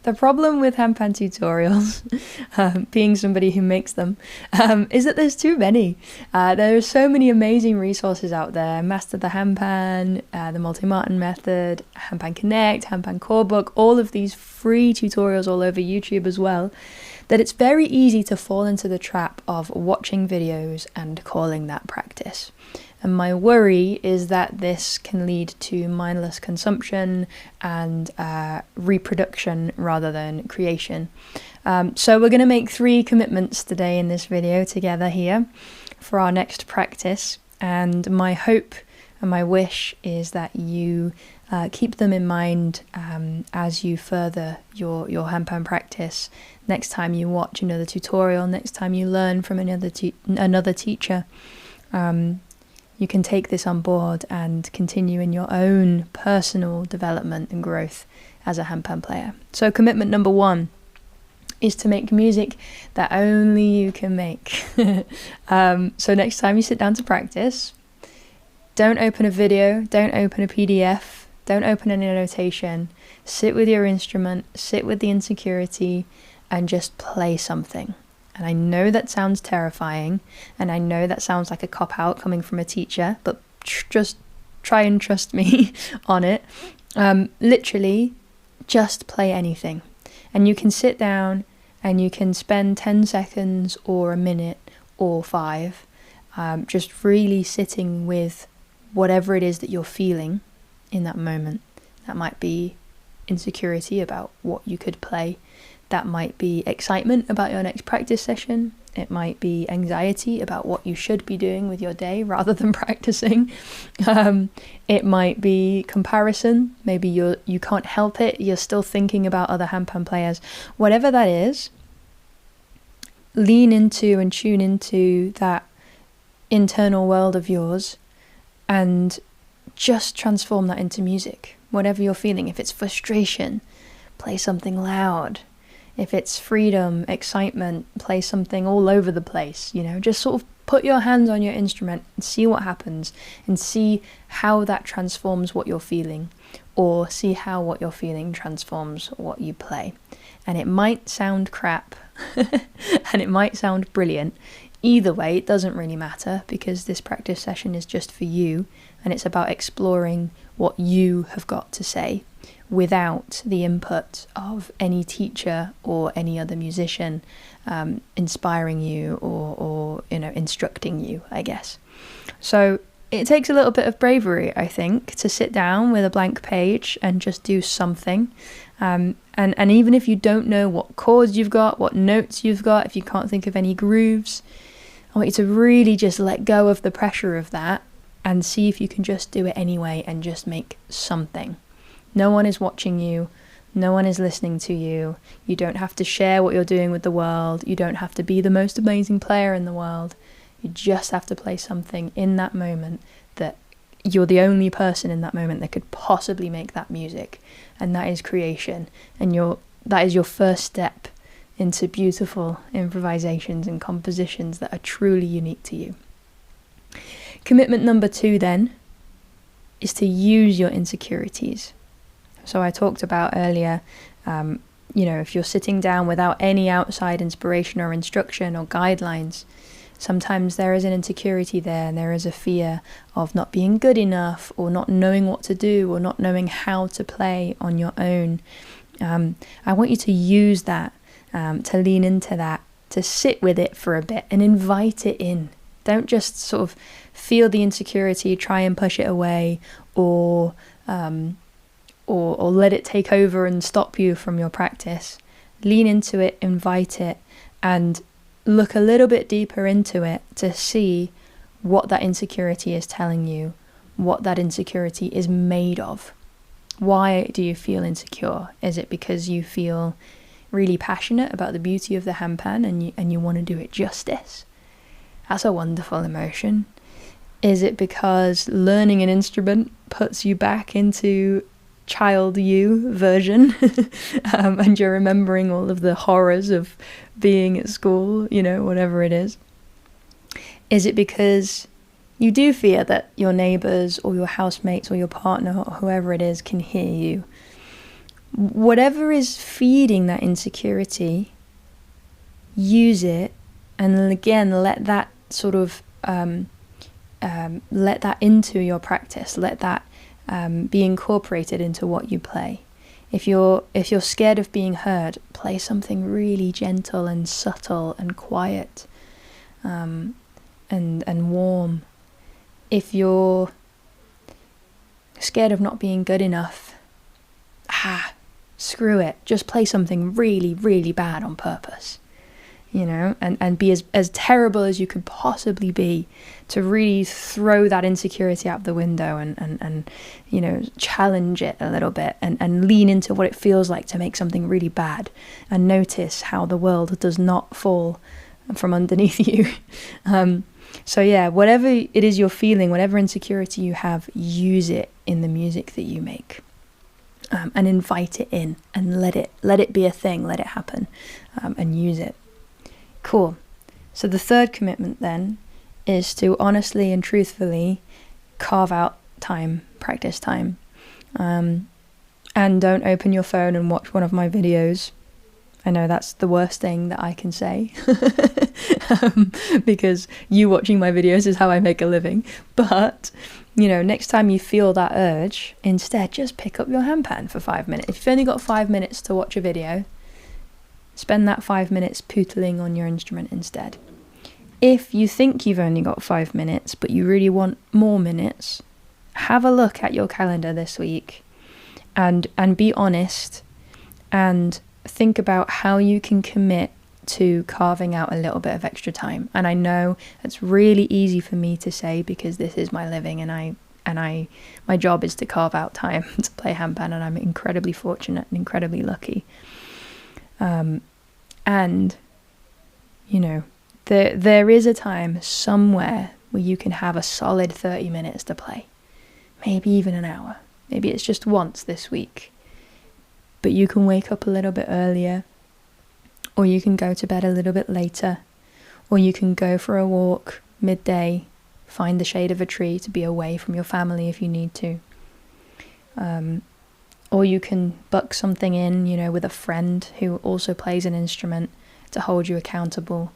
The problem with handpan tutorials, being somebody who makes them, is that there's too many. There are so many amazing resources out there. Master The Handpan, the Multi-Martin Method, Handpan Connect, Handpan Core Book, all of these free tutorials all over YouTube as well, that it's very easy to fall into the trap of watching videos and calling that practice. And my worry is that this can lead to mindless consumption and reproduction rather than creation. So we're going to make 3 commitments today in this video together here for our next practice. And my hope and my wish is that you keep them in mind as you further your handpan practice. Next time you watch another tutorial, next time you learn from another teacher, you can take this on board and continue in your own personal development and growth as a handpan player. So commitment number 1 is to make music that only you can make. So next time you sit down to practice, don't open a video, don't open a PDF, don't open any notation. Sit with your instrument, sit with the insecurity, and just play something. And I know that sounds terrifying, and I know that sounds like a cop-out coming from a teacher, but just try and trust me on it. Literally, just play anything. And you can sit down and you can spend 10 seconds or a minute or 5 just really sitting with whatever it is that you're feeling in that moment. That might be insecurity about what you could play. That might be excitement about your next practice session. It might be anxiety about what you should be doing with your day rather than practicing. It might be comparison. Maybe you can't help it. You're still thinking about other handpan players. Whatever that is, lean into and tune into that internal world of yours and just transform that into music. Whatever you're feeling. If it's frustration, play something loud. If it's freedom, excitement, play something all over the place, just sort of put your hands on your instrument and see what happens and see how that transforms what you're feeling, or see how what you're feeling transforms what you play. And it might sound crap and it might sound brilliant. Either way, it doesn't really matter because this practice session is just for you and it's about exploring what you have got to say, without the input of any teacher or any other musician inspiring you or instructing you, I guess. So it takes a little bit of bravery, I think, to sit down with a blank page and just do something. And even if you don't know what chords you've got, what notes you've got, if you can't think of any grooves, I want you to really just let go of the pressure of that and see if you can just do it anyway and just make something. No one is watching you. No one is listening to you. You don't have to share what you're doing with the world. You don't have to be the most amazing player in the world. You just have to play something in that moment that you're the only person in that moment that could possibly make that music. And that is creation. And that is your first step into beautiful improvisations and compositions that are truly unique to you. Commitment number 2 then is to use your insecurities. So I talked about earlier, if you're sitting down without any outside inspiration or instruction or guidelines, sometimes there is an insecurity there and there is a fear of not being good enough or not knowing what to do or not knowing how to play on your own. I want you to use that, to lean into that, to sit with it for a bit and invite it in. Don't just sort of feel the insecurity, try and push it away, or let it take over and stop you from your practice. Lean into it, invite it, and look a little bit deeper into it to see what that insecurity is telling you, what that insecurity is made of. Why do you feel insecure? Is it because you feel really passionate about the beauty of the handpan and you want to do it justice? That's a wonderful emotion. Is it because learning an instrument puts you back into child you version and you're remembering all of the horrors of being at school, whatever it is? Is it because you do fear that your neighbours or your housemates or your partner or whoever it is can hear you? whatever is feeding that insecurity, use it, and again, let that sort of let that into your practice. Let that be incorporated into what you play. If you're scared of being heard, play something really gentle and subtle and quiet, and warm. If you're scared of not being good enough, screw it. Just play something really, really bad on purpose. And be as terrible as you could possibly be, to really throw that insecurity out the window and challenge it a little bit and lean into what it feels like to make something really bad, and notice how the world does not fall from underneath you. So yeah, whatever it is you're feeling, whatever insecurity you have, use it in the music that you make. And invite it in, and let it be a thing, let it happen, and use it. Cool. So the third commitment then is to honestly and truthfully carve out time, practice time. And don't open your phone and watch one of my videos. I know that's the worst thing that I can say, because you watching my videos is how I make a living. But, next time you feel that urge, instead just pick up your handpan for 5 minutes. If you've only got 5 minutes to watch a video, spend that 5 minutes pootling on your instrument instead. If you think you've only got 5 minutes, but you really want more minutes, have a look at your calendar this week and be honest, and think about how you can commit to carving out a little bit of extra time. And I know it's really easy for me to say, because this is my living, and my job is to carve out time to play handpan, and I'm incredibly fortunate and incredibly lucky. And there is a time somewhere where you can have a solid 30 minutes to play, maybe even an hour. Maybe it's just once this week, but you can wake up a little bit earlier, or you can go to bed a little bit later, or you can go for a walk midday, find the shade of a tree to be away from your family if you need to. Or you can book something in, with a friend who also plays an instrument to hold you accountable.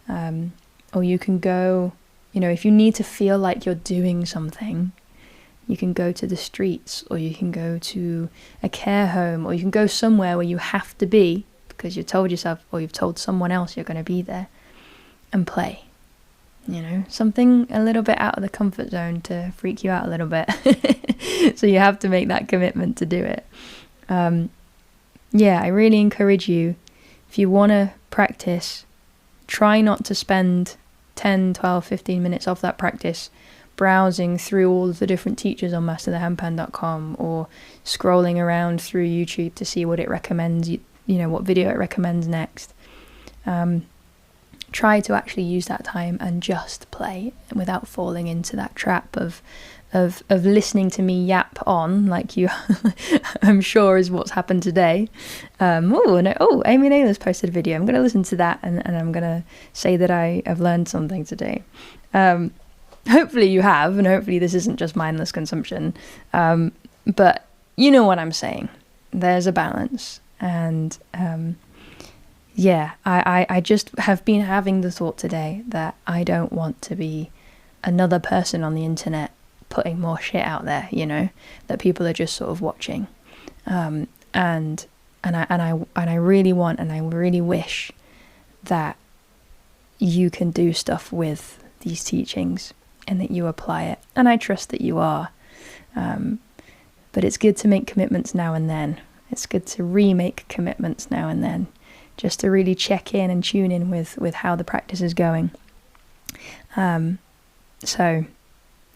Or you can go, if you need to feel like you're doing something, you can go to the streets, or you can go to a care home, or you can go somewhere where you have to be because you told yourself, or you've told someone else you're going to be there, and play. Something a little bit out of the comfort zone to freak you out a little bit. So you have to make that commitment to do it. I really encourage you, if you want to practice, try not to spend 10, 12, 15 minutes of that practice browsing through all of the different teachers on masterthehandpan.com, or scrolling around through YouTube to see what it recommends, what video it recommends next. Try to actually use that time and just play, without falling into that trap of listening to me yap on, like you I'm sure is what's happened today. Amy Naylor's posted a video. I'm going to listen to that, and I'm going to say that I have learned something today. Hopefully you have, and hopefully this isn't just mindless consumption. But you know what I'm saying. There's a balance. And I just have been having the thought today that I don't want to be another person on the internet putting more shit out there, that people are just sort of watching. And I really want, and I really wish that you can do stuff with these teachings, and that you apply it. And I trust that you are. But it's good to make commitments now and then. It's good to remake commitments now and then, just to really check in and tune in with how the practice is going. So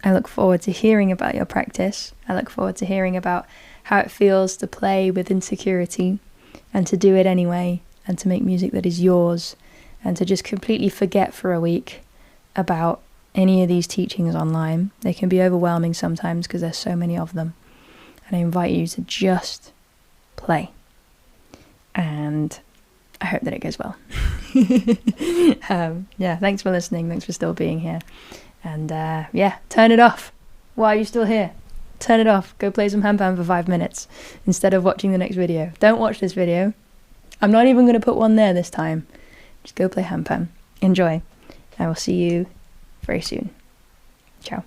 I look forward to hearing about your practice. I look forward to hearing about how it feels to play with insecurity, and to do it anyway, and to make music that is yours, and to just completely forget for a week about any of these teachings online. They can be overwhelming sometimes because there's so many of them. And I invite you to just play. And I hope that it goes well. Thanks for listening. Thanks for still being here. And turn it off. Why are you still here? turn it off. Go play some handpan for 5 minutes instead of watching the next video. Don't watch this video. I'm not even going to put one there this time. Just go play handpan. Enjoy. I will see you very soon. Ciao.